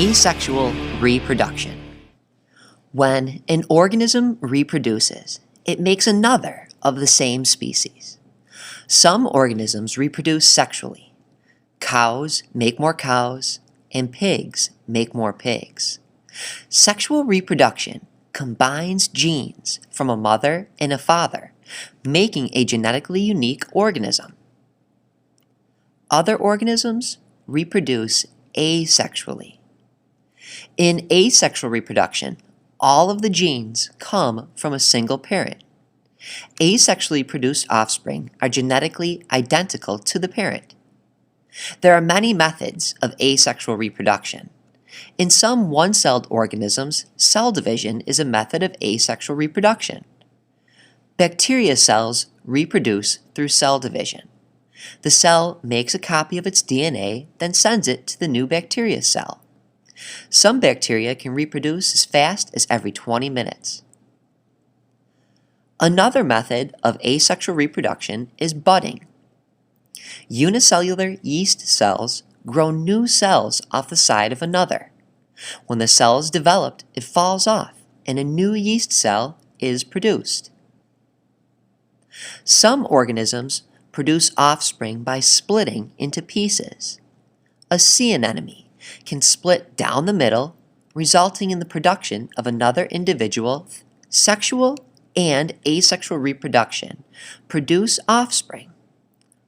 Asexual reproduction. When an organism reproduces, it makes another of the same species. Some organisms reproduce sexually. Cows make more cows, and pigs make more pigs. Sexual reproduction combines genes from a mother and a father, making a genetically unique organism. Other organisms reproduce asexually. In asexual reproduction, all of the genes come from a single parent. Asexually produced offspring are genetically identical to the parent. There are many methods of asexual reproduction. In some one-celled organisms, cell division is a method of asexual reproduction. Bacteria cells reproduce through cell division. The cell makes a copy of its DNA, then sends it to the new bacteria cell. Some bacteria can reproduce as fast as every 20 minutes. Another method of asexual reproduction is budding. Unicellular yeast cells grow new cells off the side of another. When the cell is developed, it falls off, and a new yeast cell is produced. Some organisms produce offspring by splitting into pieces. A sea anemone can split down the middle, resulting in the production of another individual. Sexual and asexual reproduction produce offspring.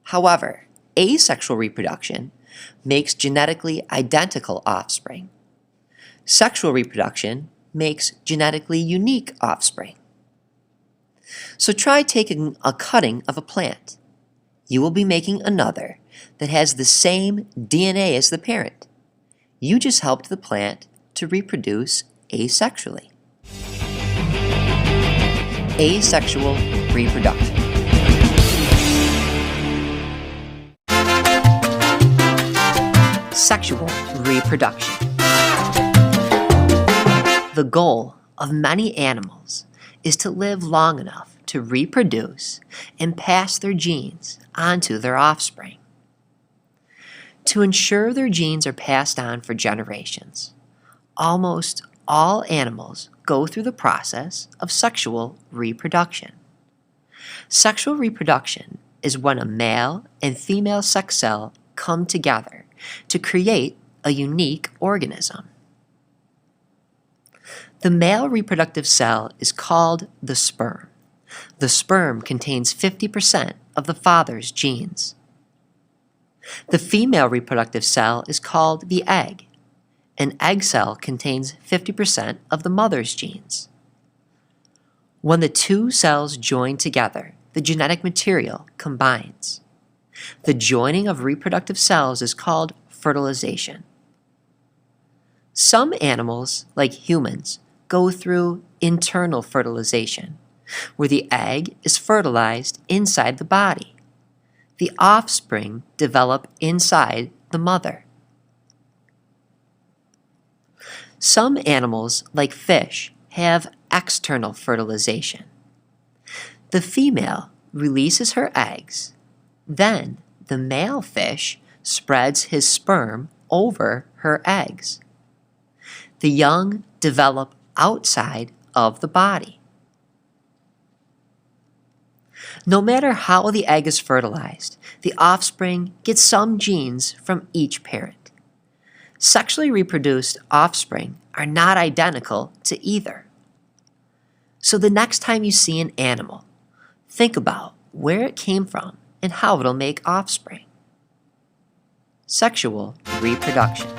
However, asexual reproduction makes genetically identical offspring. Sexual reproduction makes genetically unique offspring. So try taking a cutting of a plant. You will be making another that has the same DNA as the parent. You just helped the plant to reproduce asexually. Asexual reproduction. Sexual reproduction. The goal of many animals is to live long enough to reproduce and pass their genes onto their offspring. To ensure their genes are passed on for generations, almost all animals go through the process of sexual reproduction. Sexual reproduction is when a male and female sex cell come together to create a unique organism. The male reproductive cell is called the sperm. The sperm contains 50% of the father's genes. The female reproductive cell is called the egg. An egg cell contains 50% of the mother's genes. When the two cells join together, the genetic material combines. The joining of reproductive cells is called fertilization. Some animals, like humans, go through internal fertilization, where the egg is fertilized inside the body. The offspring develop inside the mother. Some animals, like fish, have external fertilization. The female releases her eggs. Then the male fish spreads his sperm over her eggs. The young develop outside of the body. No matter how the egg is fertilized, the offspring gets some genes from each parent. Sexually reproduced offspring are not identical to either. So the next time you see an animal, think about where it came from and how it'll make offspring. Sexual reproduction.